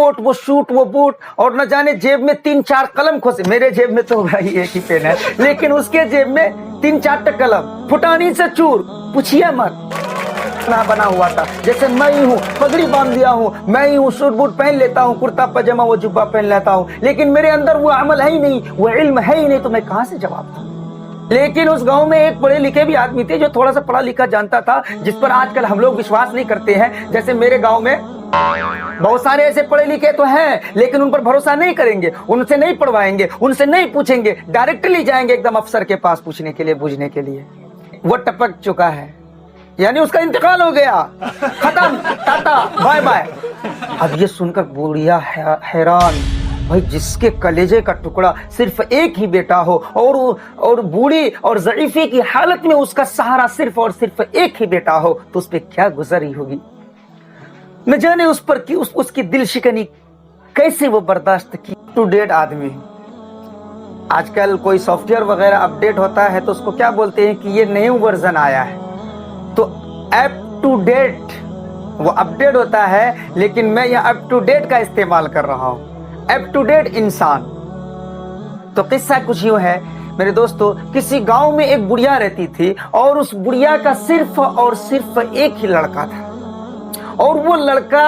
Coat, वो shoot, वो boot, और न जाने जेब में 3-4 कलम खोसे। मेरे जेब में तो भाई एक ही पेन है, लेकिन उसके जेब में 3-4 कलम, फुटानी से चूर, पूछिए मत ना बना हुआ था। जैसे मैं ही हूँ, पगड़ी बांध दिया हूँ, मैं ही हूँ, सूट बूट पहन लेता हूँ, कुर्ता पजामा वो जुब्बा पहन लेता हूँ, लेकिन मेरे अंदर वो अमल है ही नहीं, वो इल्म है ही नहीं, तो मैं कहाँ से जवाब दूँ। लेकिन उस गांव में एक पढ़े लिखे भी आदमी थे जो थोड़ा सा पढ़ा लिखा जानता था, जिस पर आजकल हम लोग विश्वास नहीं करते हैं। जैसे मेरे गांव में बहुत सारे ऐसे पढ़े लिखे तो हैं, लेकिन उन पर भरोसा नहीं करेंगे, उनसे नहीं पढ़वाएंगे, उनसे नहीं पूछेंगे, डायरेक्टली जाएंगे एकदम अफसर के पास पूछने के लिए, बूझने के लिए। वो टपक चुका है, यानी उसका इंतकाल हो गया, खत्म, टाटा बाय बाय। अब ये सुनकर बुढ़िया हैरान, भाई जिसके कलेजे का टुकड़ा सिर्फ एक ही बेटा हो और बूढ़ी और ज़ईफ़ी की हालत में उसका सहारा सिर्फ और सिर्फ एक ही बेटा हो, तो उस पर क्या गुजरी होगी। न जाने उस पर की उसकी दिल शिकनी कैसे वो बर्दाश्त की। टू डेट आदमी, आजकल कोई सॉफ्टवेयर वगैरह अपडेट होता है तो उसको क्या बोलते हैं कि ये न्यू वर्जन आया है, तो अप टू डेट वो अपडेट होता है, लेकिन मैं यहाँ अप टू डेट का इस्तेमाल कर रहा हूँ, अप टू डेट इंसान। तो किस्सा कुछ यूं है मेरे दोस्तों, किसी गांव में एक बुढ़िया रहती थी और उस बुढ़िया का सिर्फ और सिर्फ एक ही लड़का था, और वो लड़का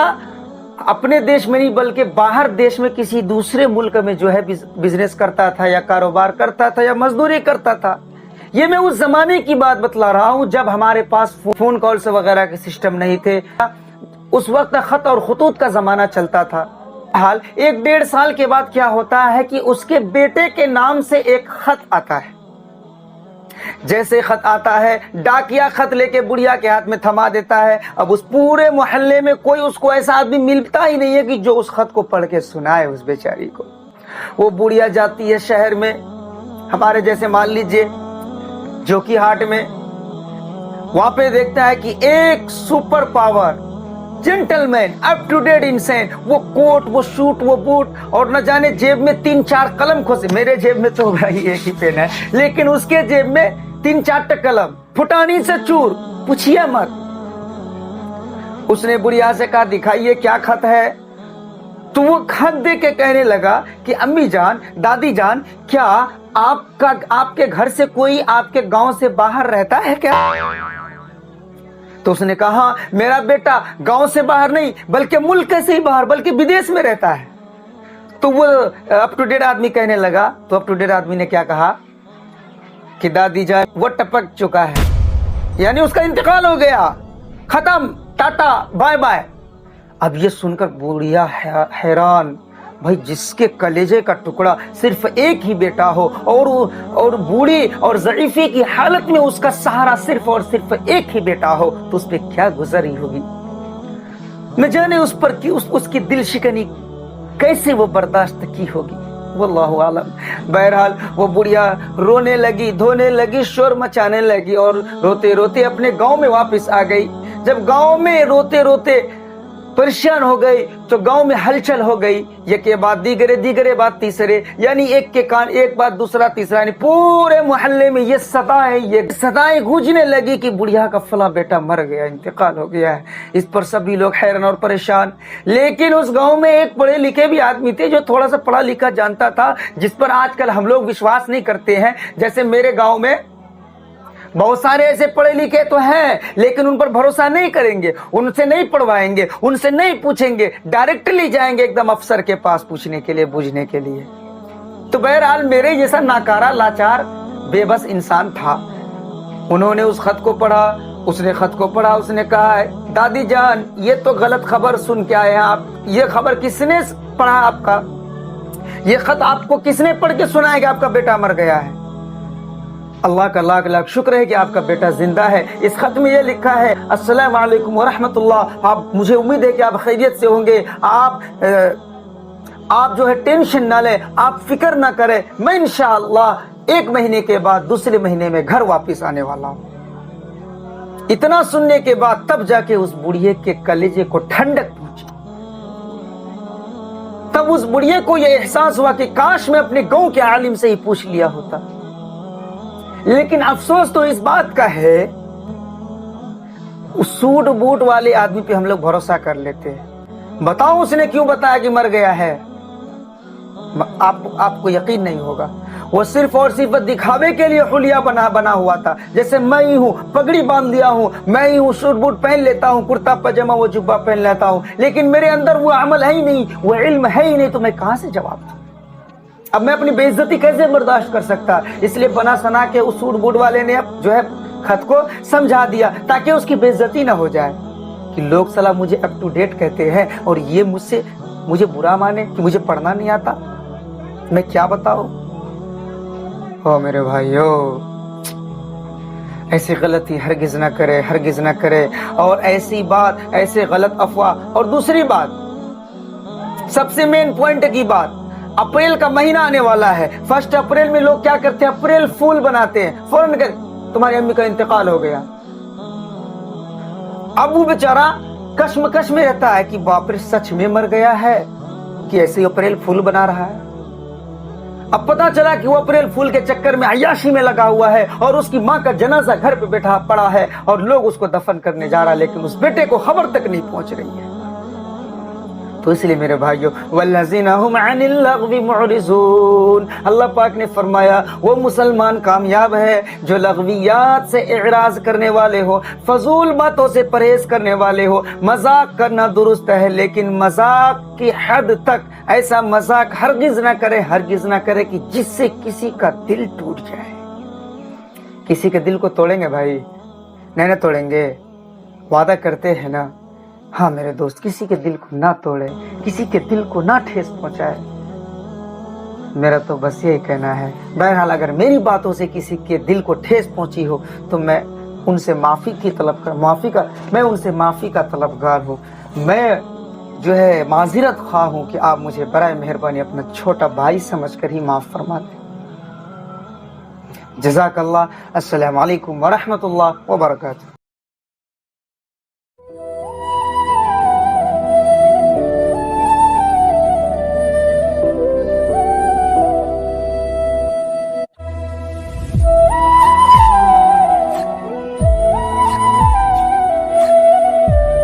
अपने देश में नहीं बल्कि बाहर देश में किसी दूसरे मुल्क में जो है बिजनेस करता था या कारोबार करता था या मजदूरी करता था। ये मैं उस जमाने की बात बतला रहा हूँ जब हमारे पास फोन कॉल्स वगैरह के सिस्टम नहीं थे, उस वक्त खत और खतूत का जमाना चलता था। हाल 1-1.5 साल के बाद क्या होता है कि उसके बेटे के नाम से एक खत आता है। जैसे खत आता है, डाकिया खत लेके बुढ़िया के हाथ में थमा देता है। अब उस पूरे मोहल्ले में कोई उसको ऐसा आदमी मिलता ही नहीं है कि जो उस खत को पढ़ के सुनाए उस बेचारी को। वो बुढ़िया जाती है शहर में, हमारे जैसे मान लीजिए जोकी हाट में, वहां पे देखता है कि एक super power gentleman up to date इंसान, वो कोट, वो शूट, वो बूट, और न जाने जेब में 3-4 कलम खोसे। मेरे जेब में तो भाई एक ही पेन है, लेकिन उसके जेब में 3-4 कलम, फुटानी से चूर, पूछिए मत। उसने बुढ़िया से कहा दिखाइए क्या खत है। तो वो खत दे के कहने लगा कि अम्मी जान, दादी जान, क्या आपके घर से कोई आपके गांव से बाहर रहता है क्या। तो उसने कहा मेरा बेटा गांव से बाहर नहीं बल्कि मुल्क से ही बाहर, बल्कि विदेश में रहता है। तो वो अप टू डेट आदमी कहने लगा, तो अप टू डेट आदमी ने क्या कहा कि दादी जान वो टपक चुका है, यानी उसका इंतकाल हो गया, खत्म, टाटा बाय बाय। अब ये सुनकर बुढ़िया हैरान, भाई जिसके कलेजे का टुकड़ा सिर्फ एक ही बेटा हो और बूढ़ी और ज़ईफ़ी की हालत में उसका सहारा सिर्फ और सिर्फ एक ही बेटा हो, तो उस पर क्या गुजरी होगी। न जाने उस पर की उसकी दिल शिकनी कैसे वो बर्दाश्त की होगी, वल्लाहु आलम। बहरहाल वो बुढ़िया रोने लगी, धोने लगी, शोर मचाने लगी और रोते रोते अपने गांव में वापस आ गई। जब गांव में रोते रोते परेशान हो गई तो गांव में हलचल हो गई, ये के बाद दीगरे बात तीसरे, यानी एक के कान एक बात दूसरा तीसरा, यानी पूरे मोहल्ले में ये सदाएं गूंजने लगी कि बुढ़िया का फला बेटा मर गया, इंतकाल हो गया है। इस पर सभी लोग हैरान और परेशान। लेकिन उस गांव में एक पढ़े लिखे भी आदमी थे जो थोड़ा सा पढ़ा लिखा जानता था, जिस पर आजकल हम लोग विश्वास नहीं करते हैं। जैसे मेरे गाँव में बहुत सारे ऐसे पढ़े लिखे तो हैं, लेकिन उन पर भरोसा नहीं करेंगे, उनसे नहीं पढ़वाएंगे, उनसे नहीं पूछेंगे, डायरेक्टली जाएंगे एकदम अफसर के पास पूछने के लिए, बूझने के लिए। तो बहरहाल मेरे जैसा नाकारा, लाचार, बेबस इंसान था। उन्होंने उस खत को पढ़ा, उसने खत को पढ़ा, उसने कहा है दादी जान ये तो गलत खबर सुन के आए हैं आप, ये खबर किसने पढ़ा आपका, ये खत आपको किसने पढ़ के सुनाया कि आपका बेटा मर गया है। अल्लाह का लाख लाख शुक्र है कि आपका बेटा जिंदा है। इस खत में ये लिखा है अस्सलाम वालेकुम व रहमतुल्लाह, आप, मुझे उम्मीद है कि आप खैरियत से होंगे, आप जो है टेंशन ना लें, आप फिक्र ना करें, मैं इंशाअल्लाह 1 महीने के बाद दूसरे महीने में घर वापस आने वाला हूँ। इतना सुनने के बाद तब जाके उस बुढ़िए के कलेजे को ठंडक पहुंची। तब उस बुढ़िए को यह एहसास हुआ कि काश मैं अपने गांव के आलिम से ही पूछ लिया होता। लेकिन अफसोस तो इस बात का है, उस सूट बूट वाले आदमी पे हम लोग भरोसा कर लेते हैं। बताओ उसने क्यों बताया कि मर गया है? आपको यकीन नहीं होगा, वो सिर्फ और सिर्फ दिखावे के लिए हुलिया बना हुआ था। जैसे मैं ही हूँ, पगड़ी बांध लिया हूँ, मैं ही हूँ, सूट बूट पहन लेता हूँ, कुर्ता पजामा वो जुब्बा पहन लेता हूँ, लेकिन मेरे अंदर वो अमल है ही नहीं, वो इल्म है ही नहीं, तो मैं कहाँ से जवाब दूँ? अब मैं अपनी बेइज्जती कैसे बर्दाश्त कर सकता? इसलिए बना सना के उस सूट बूट वाले ने जो है खत को समझा दिया ताकि उसकी बेइज्जती ना हो जाए कि लोग सलाह मुझे अप टू डेट कहते हैं और ये मुझे बुरा माने कि मुझे पढ़ना नहीं आता। मैं क्या बताऊं? ओ मेरे भाइयों, ऐसी गलती हरगिज ना करे, हरगिज ना करे। और ऐसी बात, ऐसे गलत अफवाह। और दूसरी बात, सबसे मेन पॉइंट की बात, अप्रैल का महीना आने वाला है। 1 अप्रैल में लोग क्या करते हैं? अप्रैल फूल बनाते हैं। फौरन कर तुम्हारी अम्मी का इंतकाल हो गया, अब वो बेचारा कश्मकश में रहता है कि बाप रे सच में मर गया है कि ऐसे ही अप्रैल फूल बना रहा है। अब पता चला कि वो अप्रैल फूल के चक्कर में अय्याशी में लगा हुआ है और उसकी माँ का जनाजा घर पे बैठा पड़ा है और लोग उसको दफन करने जा रहा है, लेकिन उस बेटे को खबर तक नहीं पहुंच रही है। तो इसलिए मेरे भाइयों, वल्लज़ीना हुम अनिल लग़वी मुअरिज़ून, अल्लाह पाक ने फरमाया वो मुसलमान कामयाब है जो लग़वियात से इराज करने वाले हो, फजूल बातों से परहेज करने वाले हो। मजाक करना दुरुस्त है, लेकिन मजाक की हद तक, ऐसा मजाक हरगिज ना करे, हरगिज ना करे कि जिससे किसी का दिल टूट जाए। किसी के दिल को तोड़ेंगे भाई? नहीं ना तोड़ेंगे, वादा करते हैं ना। हाँ मेरे दोस्त, किसी के दिल को ना तोड़े, किसी के दिल को ना ठेस पहुंचाए। मेरा तो बस यही कहना है। बहरहाल अगर मेरी बातों से किसी के दिल को ठेस पहुंची हो तो मैं उनसे माफी का तलबगार हूँ। मैं जो है माजिरत ख्वाह हूँ कि आप मुझे बराए मेहरबानी अपना छोटा भाई समझकर ही माफ फरमा दें। जज़ाकल्लाह। अस्सलामु अलैकुम व रहमतुल्लाह व बरकातुहू।